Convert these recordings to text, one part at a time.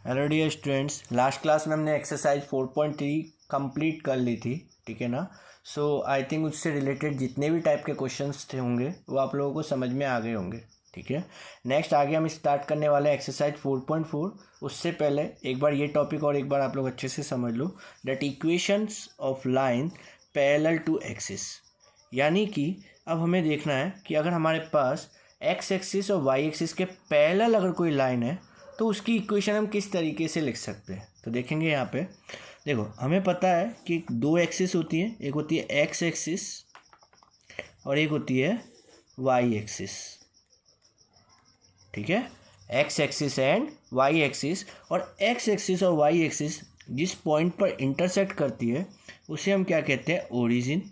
Hello dear students, last class में हमने exercise 4.3 complete कर ली थी, ठीक है ना। सो आई थिंक उससे रिलेटेड जितने भी टाइप के क्वेश्चंस थे होंगे वो आप लोगों को समझ में आ गए होंगे, ठीक है। नेक्स्ट आगे हम स्टार्ट करने वाले हैं एक्सरसाइज 4.4। उससे पहले एक बार ये टॉपिक और एक बार आप लोग अच्छे से समझ लो that equations of line parallel to axis. यानी कि अब हमें देखना है कि अगर हमारे पास एक्स एक्सिस और वाई एक्सिस के पैरेलल अगर कोई लाइन है तो उसकी इक्वेशन हम किस तरीके से लिख सकते हैं। तो देखेंगे यहाँ पे, देखो हमें पता है कि दो एक्सिस होती हैं, एक होती है एक्स एक्सिस और एक होती है वाई एक्सिस, ठीक है। X axis and Y axis, और एक्स एक्सिस और वाई एक्सिस जिस पॉइंट पर इंटरसेक्ट करती है उसे हम क्या कहते हैं, ओरिजिन,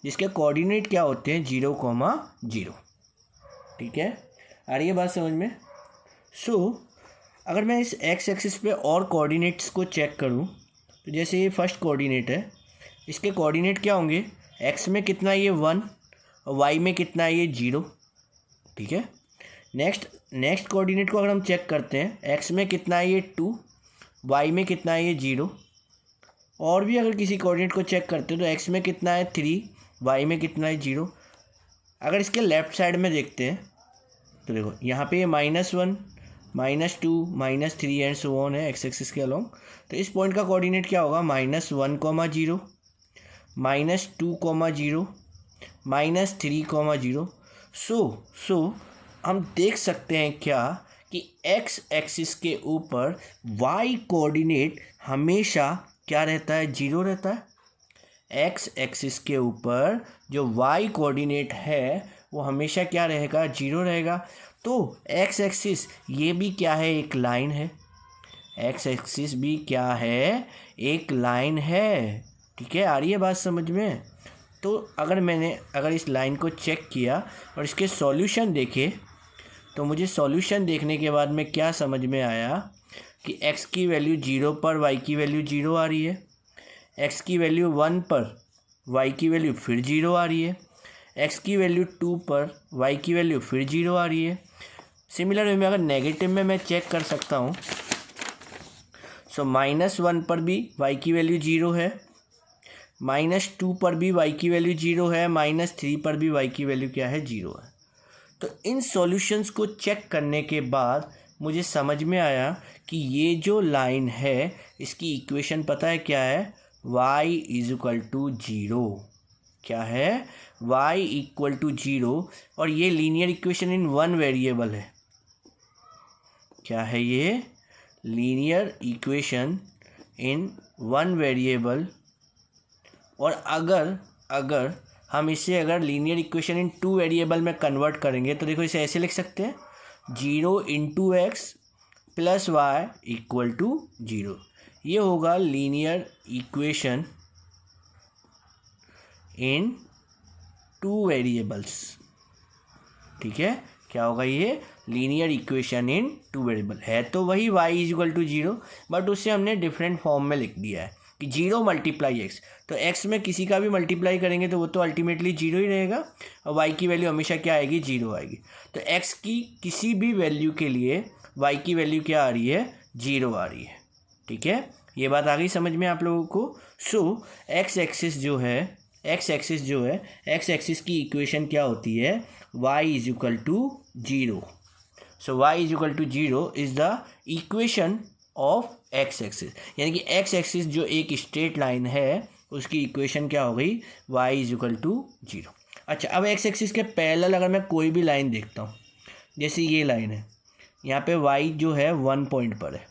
जिसके कोऑर्डिनेट क्या होते हैं 0,0, ठीक है। आ रही है बात समझ में। अगर मैं इस एक्स एक्सिस पे और कोऑर्डिनेट्स को चेक करूं तो जैसे ये फर्स्ट कोऑर्डिनेट है, इसके कोऑर्डिनेट क्या होंगे, एक्स में कितना ये 1 और वाई में कितना ये 0, ठीक है। नेक्स्ट कोऑर्डिनेट को अगर हम चेक करते हैं, एक्स में कितना है ये 2, वाई में कितना है ये 0, और भी अगर किसी कोऑर्डिनेट को चेक करते हैं तो एक्स में कितना है 3, वाई में कितना है 0। अगर इसके लेफ्ट साइड में देखते हैं तो देखो यहाँ पे ये -1, -2, -3 एंड सो ऑन है एक्स एक्सिस के अलोंग। तो इस पॉइंट का कोऑर्डिनेट क्या होगा, -1, -0, -2, -3, -0। सो हम देख सकते हैं क्या कि एक्स एक्सिस के ऊपर वाई कोऑर्डिनेट हमेशा क्या रहता है, 0 रहता है। एक्स एक्सिस के ऊपर जो वाई कोऑर्डिनेट है वो हमेशा क्या रहेगा, 0 रहेगा। तो एक्स एक्सिस ये भी क्या है, एक लाइन है। एक्स एक्सिस भी क्या है, एक लाइन है, ठीक है। आ रही है बात समझ में। तो अगर इस लाइन को चेक किया और इसके सॉल्यूशन देखे तो मुझे सॉल्यूशन देखने के बाद में क्या समझ में आया कि x की वैल्यू 0 पर y की वैल्यू 0 आ रही है, x की वैल्यू 1 पर y की वैल्यू फिर 0 आ रही है, x की वैल्यू 2 पर y की वैल्यू फिर 0 आ रही है। सिमिलर वे में अगर नेगेटिव में मैं चेक कर सकता हूँ, सो -1 पर भी y की वैल्यू 0 है, -2 पर भी y की वैल्यू 0 है, -3 पर भी y की वैल्यू क्या है, 0 है। तो इन सॉल्यूशंस को चेक करने के बाद मुझे समझ में आया कि ये जो लाइन है इसकी इक्वेशन पता है क्या है, y = 0। क्या है, y = 0, और ये linear equation in one variable है। क्या है ये, linear equation in one variable. और अगर हम इसे लीनियर इक्वेशन इन 2 वेरिएबल में कन्वर्ट करेंगे तो देखो इसे ऐसे लिख सकते हैं, 0 × x + y = 0। ये होगा लीनियर इक्वेशन इन 2 वेरिएबल्स, ठीक है। क्या होगा ये, लीनियर इक्वेशन इन 2 वेरिएबल है। तो वही y = 0, बट उससे हमने डिफरेंट फॉर्म में लिख दिया है कि 0 × x। तो x में किसी का भी मल्टीप्लाई करेंगे तो वो तो अल्टीमेटली 0 ही रहेगा, और y की वैल्यू हमेशा क्या आएगी, 0 आएगी। तो x की किसी भी वैल्यू के लिए y की वैल्यू क्या आ रही है, 0 आ रही है, ठीक है। ये बात आ गई समझ में आप लोगों को। एक्स एक्सिस जो है एक्स एक्सिस की इक्वेशन क्या होती है, y = 0। So y = 0 is the equation of x axis. यानी कि एक्स एक्सिस जो एक स्ट्रेट लाइन है उसकी इक्वेशन क्या हो गई, y = 0। अच्छा, अब एक्स एक्सिस के पैरेलल अगर मैं कोई भी लाइन देखता हूँ, जैसे ये लाइन है, यहाँ पे y जो है 1 पॉइंट पर है,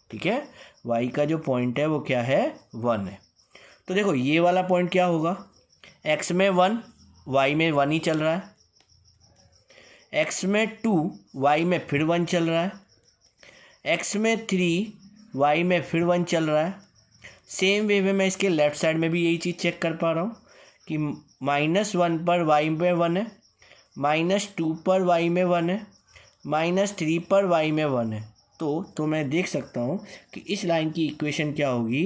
ठीक है। y का जो पॉइंट है वो क्या है, 1 है। तो देखो ये वाला पॉइंट क्या होगा, x में 1, y में 1 ही चल रहा है, x में 2, y में फिर 1 चल रहा है, x में 3, y में फिर 1 चल रहा है। सेम वे में मैं इसके लेफ्ट साइड में भी यही चीज़ चेक कर पा रहा हूँ कि -1 पर y में 1 है, -2 पर y में 1 है, -3 पर y में 1 है। तो मैं देख सकता हूँ कि इस लाइन की इक्वेशन क्या होगी,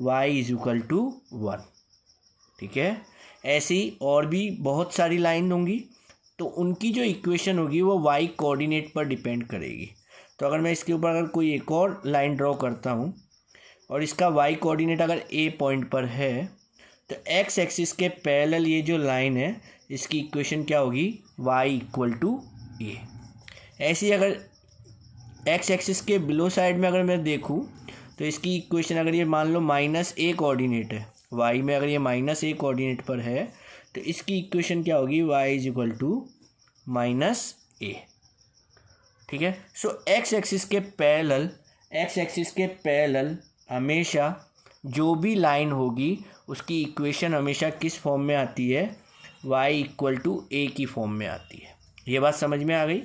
y = 1, ठीक है। ऐसी और भी बहुत सारी लाइन होंगी, तो उनकी जो इक्वेशन होगी वो y कोऑर्डिनेट पर डिपेंड करेगी। तो अगर मैं इसके ऊपर अगर कोई एक और लाइन ड्रॉ करता हूँ और इसका वाई कोऑर्डिनेट अगर ए पॉइंट पर है, तो एक्स एक्सिस के पैरेलल ये जो लाइन है इसकी इक्वेशन क्या होगी, वाई इक्वल टू ए। ऐसी अगर एक्स एक्सिस के बिलो साइड में अगर मैं देखूँ तो इसकी इक्वेशन अगर ये मान लो माइनस ए कोऑर्डिनेट है, वाई में अगर ये माइनस ए कोऑर्डिनेट पर है तो इसकी इक्वेशन क्या होगी, Y is equal to minus A. ठीक है। सो एक्स एक्सिस के पैरेलल हमेशा जो भी लाइन होगी उसकी इक्वेशन हमेशा किस फॉर्म में आती है, y इक्वल टू ए की फॉर्म में आती है। ये बात समझ में आ गई।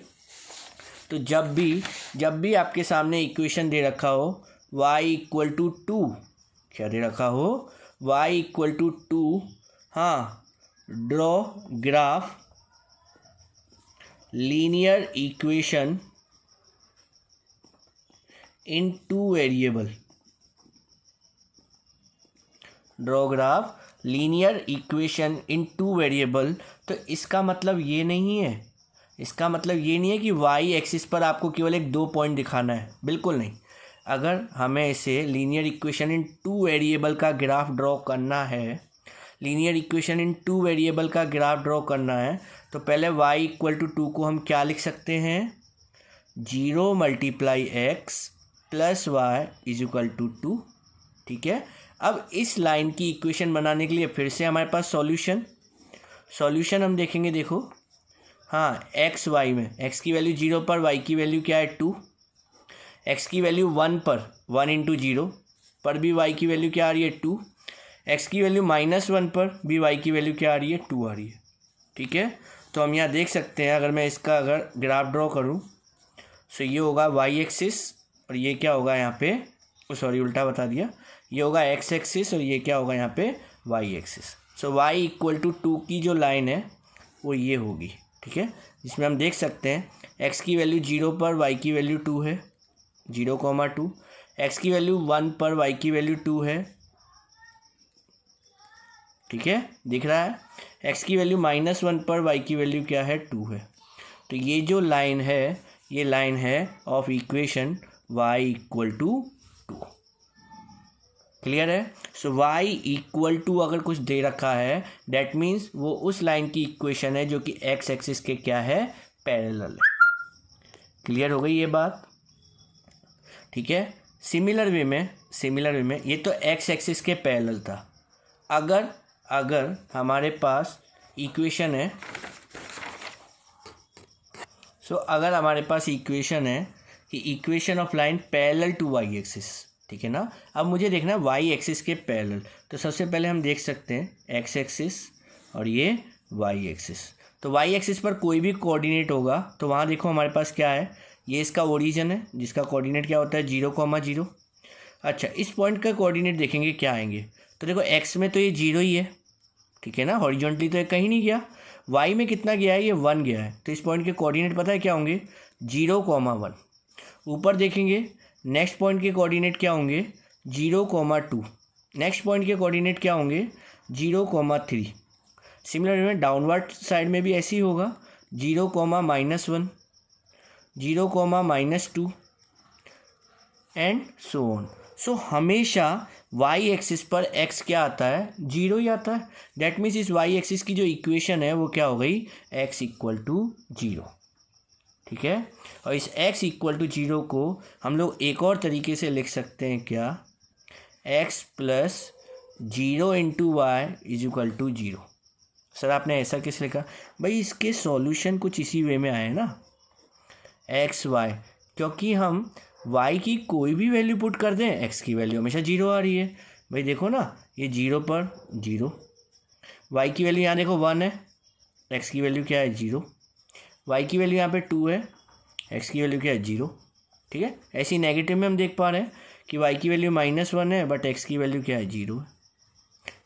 तो जब भी आपके सामने इक्वेशन दे रखा हो y इक्वल टू 2, क्या दे रखा हो, y इक्वल टू 2, हाँ, draw graph linear equation in two variable, draw graph linear equation in two variable. तो इसका मतलब ये नहीं है, कि वाई एक्सिस पर आपको केवल एक 2 पॉइंट दिखाना है, बिल्कुल नहीं। अगर हमें इसे linear equation in two variable का ग्राफ ड्रॉ करना है, तो पहले y इक्वल टू 2 को हम क्या लिख सकते हैं, 0 multiply X plus Y is equal to 2। ठीक है। अब इस लाइन की इक्वेशन बनाने के लिए फिर से हमारे पास सॉल्यूशन हम देखेंगे। देखो, हाँ, एक्स वाई में एक्स की वैल्यू 0 पर, वाई की वैल्यू क्या है 2, एक्स की वैल्यू 1 पर 1 इंटू 0 पर भी वाई की वैल्यू क्या आ रही है 2, एक्स की वैल्यू -1 पर भी वाई की वैल्यू क्या आ रही है 2 आ रही है। ठीक है। तो हम यहाँ देख सकते हैं, अगर मैं इसका अगर ग्राफ ड्रॉ करूँ तो ये होगा वाई एक्सिस और ये क्या होगा यहाँ पे, सॉरी उल्टा बता दिया, ये होगा एक्स एक्सिस और ये क्या होगा यहाँ पे Y axis. So Y equal to 2 की जो लाइन है वो ये होगी। ठीक है। जिसमें हम देख सकते हैं एक्स की वैल्यू 0 पर वाई की वैल्यू 2 है, 0,2, एक्स की वैल्यू 1 पर वाई की वैल्यू 2 है। ठीक है, दिख रहा है। एक्स की वैल्यू -1 पर वाई की वैल्यू क्या है 2 है। तो ये जो लाइन है ये लाइन है of equation y equal to 2। Clear है। सो y इक्वल टू अगर कुछ दे रखा है डैट मीन्स वो उस लाइन की इक्वेशन है जो कि x एक्सिस के क्या है, पैरेलल है। क्लियर हो गई ये बात। ठीक है। सिमिलर वे में ये तो x एक्सिस के पैरेलल था। अगर हमारे पास इक्वेशन है, अगर हमारे पास इक्वेशन है कि equation of line parallel to Y axis, ठीक है ना। अब मुझे देखना है वाई एक्सिस के पैरेलल। तो सबसे पहले हम देख सकते हैं एक्स एक्सिस और ये वाई एक्सिस। तो वाई एक्सिस पर कोई भी कोऑर्डिनेट होगा तो वहाँ देखो हमारे पास क्या है, ये इसका ओरिजिन है जिसका कोऑर्डिनेट क्या होता है 0,0। अच्छा, इस पॉइंट का कोऑर्डिनेट देखेंगे क्या आएंगे। तो देखो एक्स में तो ये 0 ही है, ठीक है ना, हॉरिजॉन्टली तो ये कहीं नहीं गया। वाई में कितना गया है, ये 1 गया है। तो इस पॉइंट के कोऑर्डिनेट पता है क्या होंगे, 0,1। ऊपर देखेंगे नेक्स्ट पॉइंट के कोऑर्डिनेट क्या होंगे, 0,2। नेक्स्ट पॉइंट के कोऑर्डिनेट क्या होंगे, 0,3। सिमिलर में डाउनवर्ड साइड में भी ऐसे ही होगा, 0,-1, 0,-2 एंड सो ऑन। सो हमेशा वाई एक्सिस पर एक्स क्या आता है, 0 ही आता है। दैट मीन्स इस वाई एक्सिस की जो इक्वेशन है वो क्या हो गई, एक्स इक्वल टू 0। ठीक है। और इस x इक्वल टू 0 को हम लोग एक और तरीके से लिख सकते हैं क्या, x plus 0 into Y is equal to 0। Sir आपने ऐसा किस लिखा, भाई इसके सॉल्यूशन कुछ इसी वे में आए ना, एक्स वाई, क्योंकि हम y की कोई भी वैल्यू पुट कर दें x की वैल्यू हमेशा 0 आ रही है। भाई देखो ना, ये 0 पर 0, y की वैल्यू यहाँ देखो 1 है, x की वैल्यू क्या है 0, y की वैल्यू यहाँ पे 2 है, x की वैल्यू क्या है 0। ठीक है। ऐसी नेगेटिव में हम देख पा रहे हैं कि y की वैल्यू -1 है बट x की वैल्यू क्या है 0 है।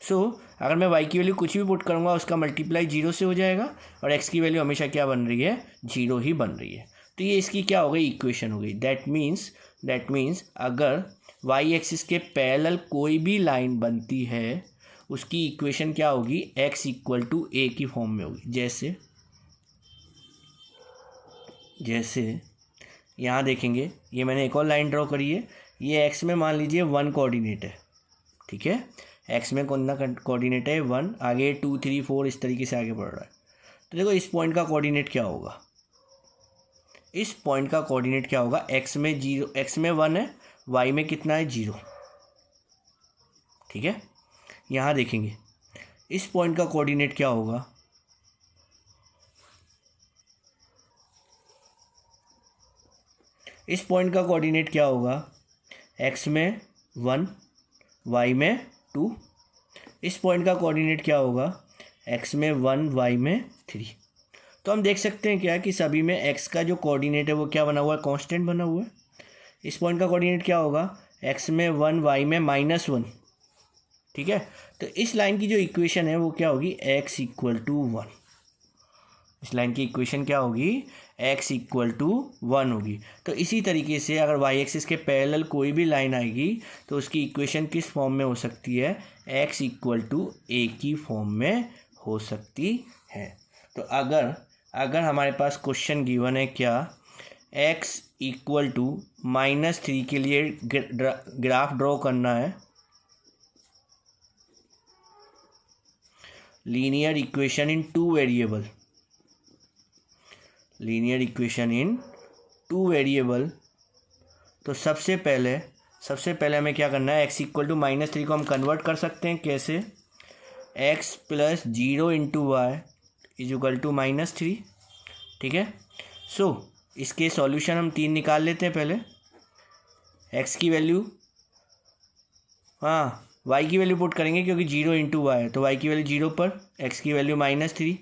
सो अगर मैं y की वैल्यू कुछ भी पुट करूँगा उसका मल्टीप्लाई 0 से हो जाएगा और x की वैल्यू हमेशा क्या बन रही है, 0 ही बन रही है। तो ये इसकी क्या हो गई, इक्वेशन हो गई। दैट मीन्स अगर y एक्सिस के पैरेलल कोई भी लाइन बनती है उसकी इक्वेशन क्या होगी, x इक्वल टू ए की फॉर्म में होगी। जैसे यहाँ देखेंगे, ये मैंने एक और लाइन ड्रॉ करी है, ये एक्स में मान लीजिए 1 कोऑर्डिनेट है, ठीक है, एक्स में कौन सा कोऑर्डिनेट है 1, आगे 2 3 4 इस तरीके से आगे बढ़ रहा है। तो देखो इस पॉइंट का कोऑर्डिनेट क्या होगा, इस पॉइंट का कोऑर्डिनेट क्या होगा, एक्स में 0, एक्स में 1 है, वाई में कितना है 0, ठीक है। यहाँ देखेंगे इस पॉइंट का कोऑर्डिनेट क्या होगा, इस पॉइंट का कोऑर्डिनेट क्या होगा, एक्स में 1 वाई में 2, इस पॉइंट का कोऑर्डिनेट क्या होगा, एक्स में 1 वाई में 3। तो हम देख सकते हैं क्या कि सभी में एक्स का जो कोऑर्डिनेट है वो क्या बना हुआ है, कांस्टेंट बना हुआ है। इस पॉइंट का कोऑर्डिनेट क्या होगा, एक्स में 1 वाई में -1, ठीक है। तो इस लाइन की जो इक्वेशन है वो क्या होगी, x = 1। इस लाइन की इक्वेशन क्या होगी, x = 1 होगी। तो इसी तरीके से अगर y एक्सिस के पैरेलल कोई भी लाइन आएगी तो उसकी इक्वेशन किस फॉर्म में हो सकती है, x = a की फॉर्म में हो सकती है। तो अगर हमारे पास क्वेश्चन गिवन है क्या, x = -3 के लिए ग्राफ ड्रॉ करना है, linear equation in 2 variable, linear equation in 2 variable. तो सबसे पहले हमें क्या करना है, x = -3 को हम कन्वर्ट कर सकते हैं कैसे, x + 0 × y = -3, ठीक है। सो इसके सॉल्यूशन हम 3 निकाल लेते हैं पहले, x की वैल्यू, हाँ y की वैल्यू पुट करेंगे क्योंकि 0 × y है, तो y की वैल्यू 0 पर, x की वैल्यू -3,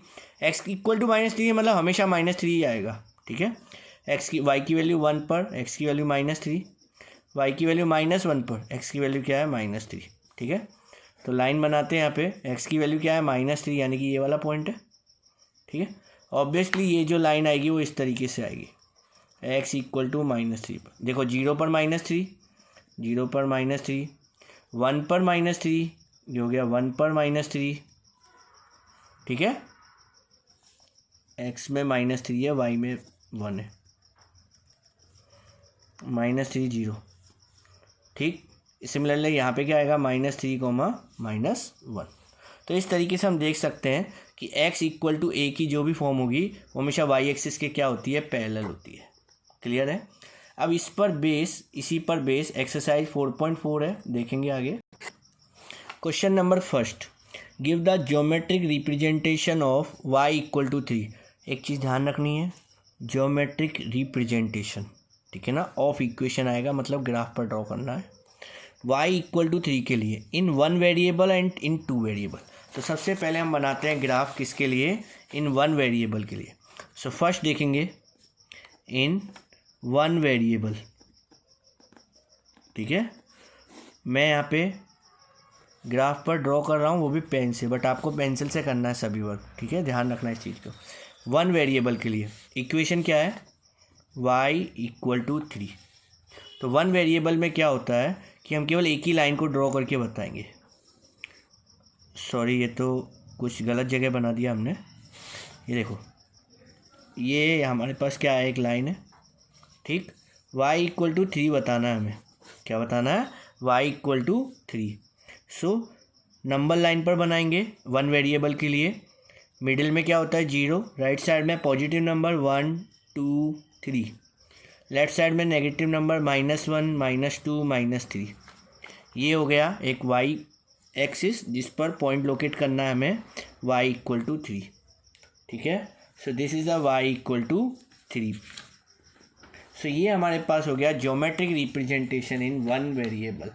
x = -3 मतलब हमेशा -3 ही आएगा, ठीक है। y की वैल्यू 1 पर, x की वैल्यू -3, y की वैल्यू -1 पर, x की वैल्यू क्या है -3, ठीक है। तो लाइन बनाते हैं यहाँ पे, x की वैल्यू क्या है -3 यानी कि ये वाला पॉइंट है, ठीक है। ऑब्वियसली ये जो लाइन आएगी वो इस तरीके से आएगी, x = -3 पर, देखो 0 पर -3, 0 पर -3, 1 पर -3, ये हो गया 1 पर -3, ठीक है। x में -3 है, y में 1 है, -3 0, ठीक। सिमिलरली यहाँ पे क्या आएगा, -3, -1। तो इस तरीके से हम देख सकते हैं कि x = a की जो भी फॉर्म होगी वो हमेशा y एक्सिस के क्या होती है, पैरेलल होती है। क्लियर है। अब इसी पर बेस एक्सरसाइज 4.4 है, देखेंगे आगे। Question number first, give the geometric representation of y = 3। एक चीज़ ध्यान रखनी है, ज्योमेट्रिक रिप्रेजेंटेशन, ठीक है ना, ऑफ इक्वेशन आएगा मतलब ग्राफ पर ड्रॉ करना है, y = 3 के लिए इन 1 वेरिएबल एंड इन 2 वेरिएबल। तो सबसे पहले हम बनाते हैं ग्राफ किसके लिए, इन 1 वेरिएबल के लिए। सो फर्स्ट देखेंगे इन 1 वेरिएबल, ठीक है। मैं यहाँ पे ग्राफ पर ड्रॉ कर रहा हूँ वो भी पेन से, बट आपको पेंसिल से करना है सभी वर्क, ठीक है, ध्यान रखना इस चीज़ को। 1 वेरिएबल के लिए इक्वेशन क्या है, y = 3। तो 1 वेरिएबल में क्या होता है कि हम केवल एक ही लाइन को ड्रॉ करके बताएंगे। सॉरी, ये तो कुछ गलत जगह बना दिया हमने। ये देखो, ये हमारे पास क्या है, एक लाइन है, ठीक। y = 3 बताना है हमें, क्या बताना है, y = 3। सो नंबर लाइन पर बनाएंगे 1 वेरिएबल के लिए, मिडिल में क्या होता है 0, राइट साइड में पॉजिटिव नंबर 1 2 3, लेफ्ट साइड में नेगेटिव नंबर -1 -2 -3। ये हो गया एक y एक्सिस जिस पर पॉइंट लोकेट करना है हमें, y = 3, ठीक है। सो दिस इज़ द y = 3। सो ये हमारे पास हो गया geometric representation in 1 variable.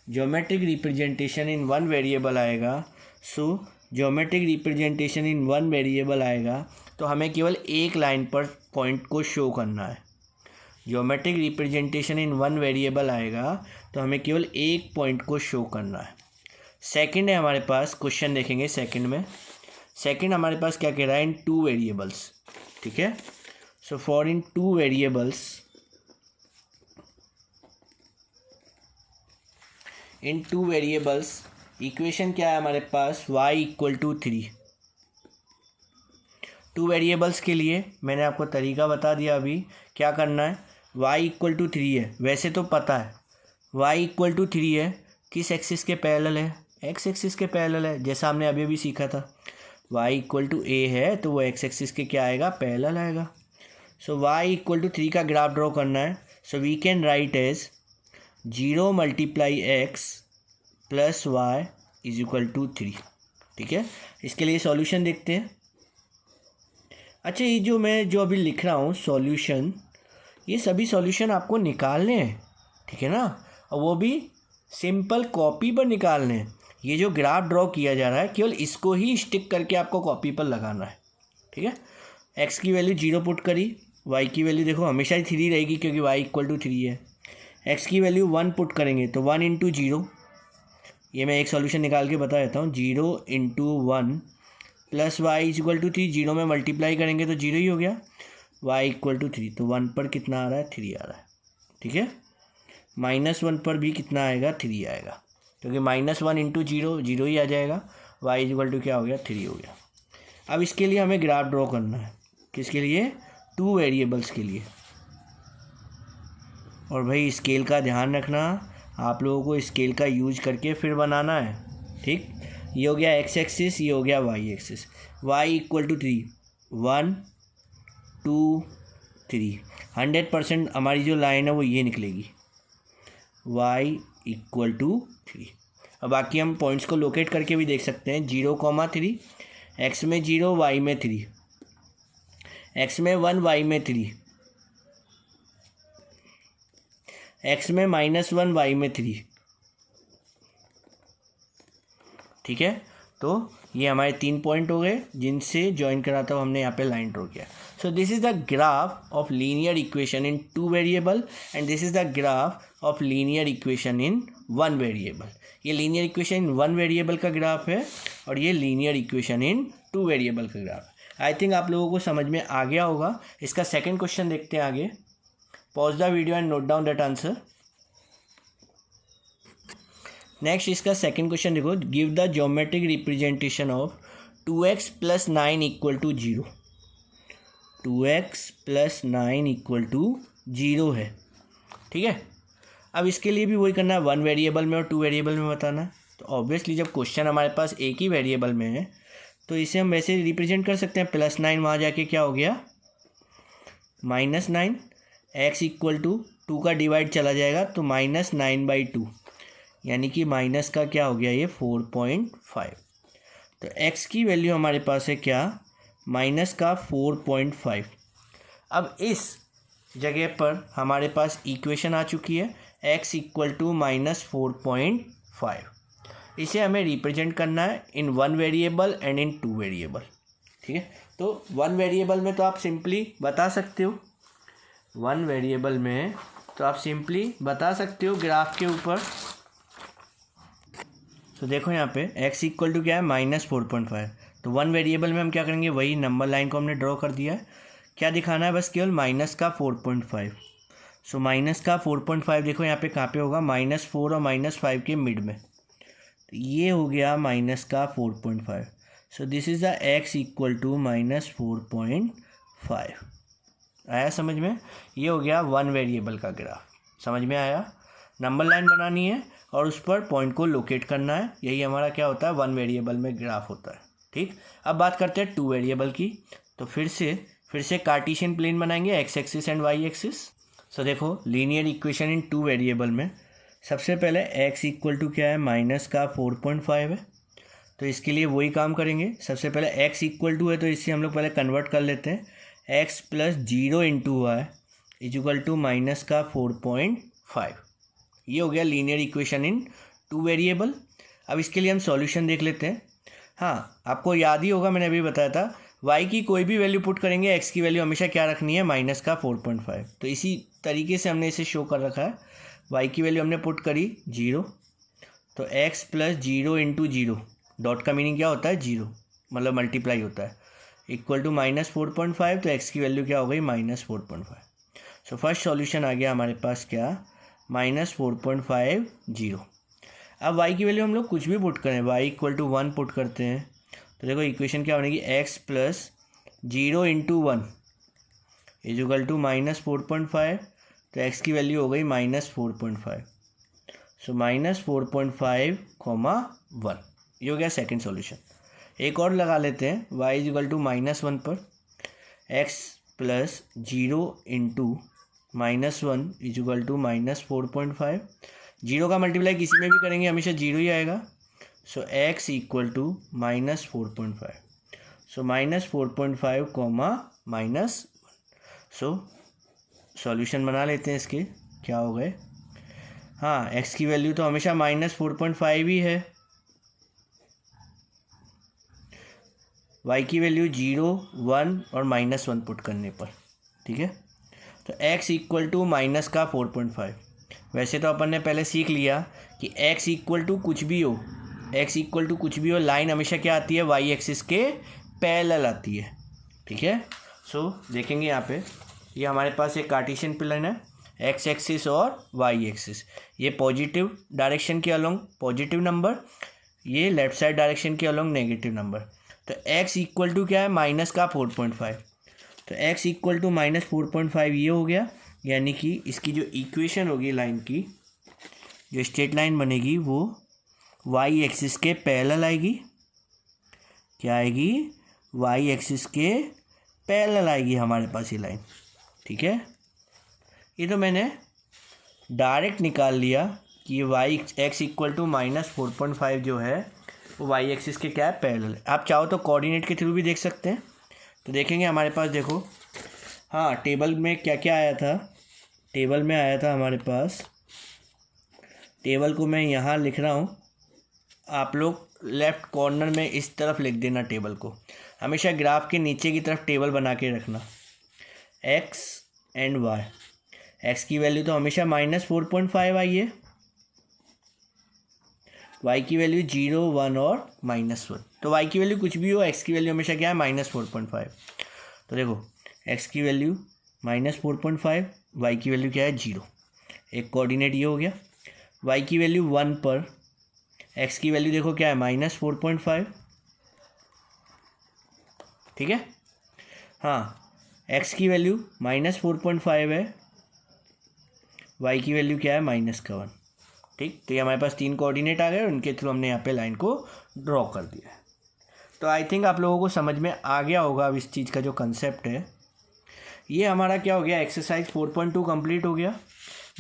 Geometric representation in 1 variable आएगा। सो ज्योमेट्रिक रिप्रेजेंटेशन इन 1 वेरिएबल आएगा तो हमें केवल एक लाइन पर पॉइंट को शो करना है। ज्योमेट्रिक रिप्रेजेंटेशन इन 1 वेरिएबल आएगा तो हमें केवल एक पॉइंट को शो करना है। सेकंड है हमारे पास, क्वेश्चन देखेंगे सेकंड में। सेकंड हमारे पास क्या कह रहा है, इन 2 वेरिएबल्स, ठीक है। So for in 2 variables, in 2 variables equation क्या है हमारे पास, y = 3। 2 वेरिएबल्स के लिए मैंने आपको तरीका बता दिया अभी क्या करना है, y इक्वल टू 3 है, वैसे तो पता है y इक्वल टू 3 है, किस एक्सिस के पैरेलल है, x एक्सिस के पैरेलल है, जैसा हमने अभी अभी सीखा था। y इक्वल टू a है तो वो x एक्सिस के क्या आएगा, पैरेलल आएगा। सो y इक्वल टू 3 का ग्राफ ड्रॉ करना है। So we can write as 0 multiply x plus y is equal to 3। ठीक है, इसके लिए सॉल्यूशन देखते हैं। अच्छा, ये जो मैं अभी लिख रहा हूँ सॉल्यूशन, ये सभी सॉल्यूशन आपको निकालने हैं, ठीक है ना, और वो भी सिंपल कॉपी पर निकालने हैं। ये जो ग्राफ ड्रॉ किया जा रहा है केवल इसको ही स्टिक करके आपको कॉपी पर लगाना है। ठीक है, x की वैल्यू 0 पुट करी, y की वैल्यू देखो हमेशा ही 3 रहेगी क्योंकि y इक्वल टू 3 है। x की वैल्यू 1 पुट करेंगे तो 1 इंटू 0, ये मैं एक सॉल्यूशन निकाल के बता देता हूँ, 0 into 1 plus Y is equal to 3, 0 में मल्टीप्लाई करेंगे तो 0 ही हो गया, y इक्वल टू 3, तो 1 पर कितना आ रहा है, 3 आ रहा है। ठीक है, -1 पर भी कितना आएगा, 3 आएगा, क्योंकि -1 इंटू 0 0 ही आ जाएगा, y इज इक्वल टू क्या हो गया, 3 हो गया। अब इसके लिए हमें ग्राफ ड्रॉ करना है, किसके लिए, 2 वेरिएबल्स के लिए। और भाई स्केल का ध्यान रखना, आप लोगों को स्केल का यूज करके फिर बनाना है। ठीक, ये हो गया x एक्सिस, ये हो गया y axis. y equal to 3, 1 2 3, 100% हमारी जो लाइन है वो ये निकलेगी, y इक्वल टू 3। अब बाकी हम पॉइंट्स को लोकेट करके भी देख सकते हैं, 0,3, x में 0 y में 3, x में 1 y में 3, x में -1 y में 3। ठीक है, तो ये हमारे 3 पॉइंट हो गए जिनसे ज्वाइन कराता हुआ हमने यहाँ पे लाइन ड्रॉ किया। So this is the graph of linear equation in 2 variable and this is the graph of linear equation in 1 variable. ये लीनियर इक्वेशन इन 1 वेरिएबल का ग्राफ है और ये लीनियर इक्वेशन इन 2 वेरिएबल का graph है। I think आप लोगों को समझ में आ गया होगा। इसका सेकेंड क्वेश्चन देखते हैं आगे। Pause the video and note down that answer. Next इसका सेकंड क्वेश्चन देखो, give the geometric representation of 2x plus 9 equal to 0। 2x plus 9 equal to 0 है। ठीक है, अब इसके लिए भी वही करना है, 1 वेरिएबल में और 2 वेरिएबल में बताना है। तो ऑब्वियसली जब क्वेश्चन हमारे पास एक ही वेरिएबल में है तो इसे हम वैसे रिप्रेजेंट कर सकते हैं, +9 वहाँ जाके क्या हो गया, -9, x इक्वल टू 2 का डिवाइड चला जाएगा तो -9/2, यानी कि माइनस का क्या हो गया, ये 4.5। तो x की वैल्यू हमारे पास है क्या, माइनस का 4.5। अब इस जगह पर हमारे पास इक्वेशन आ चुकी है x इक्वल टू -4.5। इसे हमें रिप्रेजेंट करना है इन 1 वेरिएबल एंड इन 2 वेरिएबल। ठीक है, तो 1 वेरिएबल में तो आप सिंपली बता सकते हो, 1 वेरिएबल में तो आप सिंपली बता सकते हो ग्राफ के ऊपर। तो देखो यहाँ पे x इक्वल टू क्या है, -4.5। तो 1 वेरिएबल में हम क्या करेंगे, वही नंबर लाइन को हमने ड्रॉ कर दिया है, क्या दिखाना है, बस केवल माइनस का 4.5। सो माइनस का 4.5 देखो यहाँ पे कहाँ पे होगा, -4 और -5 के मिड में, तो ये हो गया माइनस का 4.5। So this is the x equal to -4.5। आया समझ में, ये हो गया 1 वेरिएबल का ग्राफ। समझ में आया, नंबर लाइन बनानी है और उस पर पॉइंट को लोकेट करना है, यही हमारा क्या होता है, 1 वेरिएबल में ग्राफ होता है। ठीक, अब बात करते हैं 2 वेरिएबल की। तो फिर से कार्टेशियन प्लेन बनाएंगे, x axis and y axis. So देखो लीनियर इक्वेशन इन 2 वेरिएबल में सबसे पहले x इक्वल टू क्या है, माइनस का 4.5 है। तो इसके लिए वही काम करेंगे, सबसे पहले x इक्वल टू है तो इसे हम लोग पहले कन्वर्ट कर लेते हैं, x plus 0 into y is equal to minus का 4.5। ये हो गया लीनियर इक्वेशन इन 2 वेरिएबल। अब इसके लिए हम सॉल्यूशन देख लेते हैं। हाँ, आपको याद ही होगा, मैंने अभी बताया था, y की कोई भी वैल्यू पुट करेंगे, x की वैल्यू हमेशा क्या रखनी है, माइनस का 4.5। तो इसी तरीके से हमने इसे शो कर रखा है, y की वैल्यू हमने पुट करी 0, तो x प्लस 0 इंटू 0, डॉट का मीनिंग क्या होता है, 0, मतलब मल्टीप्लाई होता है, इक्वल टू -4.5। तो x की वैल्यू क्या हो गई, -4.5। सो फर्स्ट सॉल्यूशन आ गया हमारे पास क्या, -4.5 0। अब y की वैल्यू हम लोग कुछ भी पुट करें, y इक्वल टू 1 पुट करते हैं तो देखो इक्वेशन क्या बनेगी, x plus 0 into 1 is equal to -4.5, तो x की वैल्यू हो गई -4.5। सो -4.5, 1, ये हो गया सेकंड सॉल्यूशन। एक और लगा लेते हैं, y इज इक्वल टू -1 पर x plus 0 into -1 is equal to -4.5। 0 का मल्टीप्लाई किसी में भी करेंगे हमेशा 0 ही आएगा। So x equal to -4.5। So -4.5, -1। So solution बना लेते हैं इसके, क्या हो गए। हाँ, x की वैल्यू तो हमेशा -4.5 ही है, y की वैल्यू 0, 1 और -1 पुट करने पर, ठीक है। तो x इक्वल टू माइनस का 4.5। वैसे तो अपन ने पहले सीख लिया कि x इक्वल टू कुछ भी हो, x इक्वल टू कुछ भी हो, लाइन हमेशा क्या आती है, y एक्सिस के पैरेलल आती है, ठीक है। सो देखेंगे यहाँ पे, ये हमारे पास एक कार्टेशियन प्लेन है, x एक्सिस और y एक्सिस। ये पॉजिटिव डायरेक्शन के अलोंग पॉजिटिव नंबर, ये लेफ्ट साइड डायरेक्शन के अलोंग नेगेटिव नंबर। तो x इक्वल टू क्या है, माइनस का 4.5। तो x इक्वल टू -4.5 ये हो गया, यानी कि इसकी जो इक्वेशन होगी लाइन की, जो स्ट्रेट लाइन बनेगी वो y एक्सिस के पैरेलल आएगी। क्या आएगी, y एक्सिस के पैरेलल आएगी हमारे पास ये लाइन, ठीक है। ये तो मैंने डायरेक्ट निकाल लिया कि ये x इक्वल टू -4.5 जो है वो y एक्सिस के क्या है, पैरेलल है। आप चाहो तो कोऑर्डिनेट के थ्रू भी देख सकते हैं। तो देखेंगे हमारे पास, देखो हाँ, टेबल में क्या क्या आया था, टेबल में आया था हमारे पास, टेबल को मैं यहाँ लिख रहा हूँ, आप लोग लेफ़्ट कॉर्नर में इस तरफ लिख देना टेबल को। हमेशा ग्राफ के नीचे की तरफ टेबल बना के रखना, x एंड y। x की वैल्यू तो हमेशा -4.5 आई है, y की वैल्यू 0, 1 और -1। तो y की वैल्यू कुछ भी हो, x की वैल्यू हमेशा क्या है, -4.5। तो देखो x की वैल्यू -4.5, y की वैल्यू क्या है, 0। एक कोऑर्डिनेट ये हो गया। y की वैल्यू 1 पर x की वैल्यू देखो क्या है, -4.5, ठीक है। हाँ, x की वैल्यू -4.5 है, y की वैल्यू क्या है, -1, ठीक। तो ये हमारे पास 3 कोऑर्डिनेट आ गए, उनके थ्रू हमने यहाँ पे लाइन को ड्रॉ कर दिया है। तो आई थिंक आप लोगों को समझ में आ गया होगा अब इस चीज़ का जो कंसेप्ट है। ये हमारा क्या हो गया, एक्सरसाइज 4.2 कंप्लीट हो गया।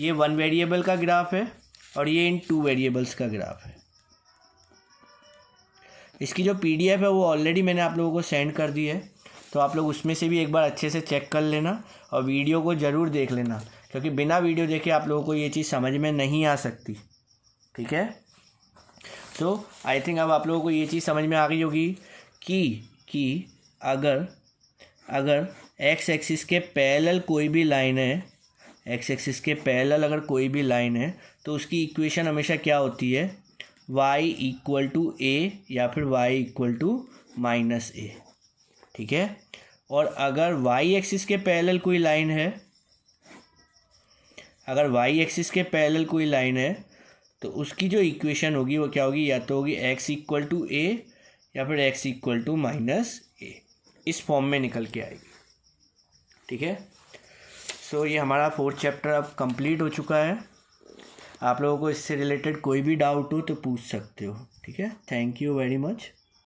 ये 1 वेरिएबल का ग्राफ है और ये इन 2 वेरिएबल्स का ग्राफ है। इसकी जो PDF है वो ऑलरेडी मैंने आप लोगों को सेंड कर दी है, तो आप लोग उसमें से भी एक बार अच्छे से चेक कर लेना और वीडियो को ज़रूर देख लेना, क्योंकि बिना वीडियो देखे आप लोगों को ये चीज़ समझ में नहीं आ सकती, ठीक है। सो आई थिंक अब आप लोगों को ये चीज़ समझ में आ गई होगी कि अगर x एक्सिस के पैरेलल कोई भी लाइन है, x एक्सिस के पैरेलल अगर कोई भी लाइन है, तो उसकी इक्वेशन हमेशा क्या होती है, y इक्वल टू a या फिर y इक्वल टू -a, ठीक है। और अगर y एक्सिस के पैरेलल कोई लाइन है, अगर y एक्सिस के पैरेलल कोई लाइन है, तो उसकी जो इक्वेशन होगी वो क्या होगी, या तो होगी x इक्वल टू a या फिर x इक्वल टू -a, इस फॉर्म में निकल के आएगी, ठीक है। सो ये हमारा 4th चैप्टर अब कंप्लीट हो चुका है। आप लोगों को इससे रिलेटेड कोई भी डाउट हो तो पूछ सकते हो, ठीक है। Thank you very much.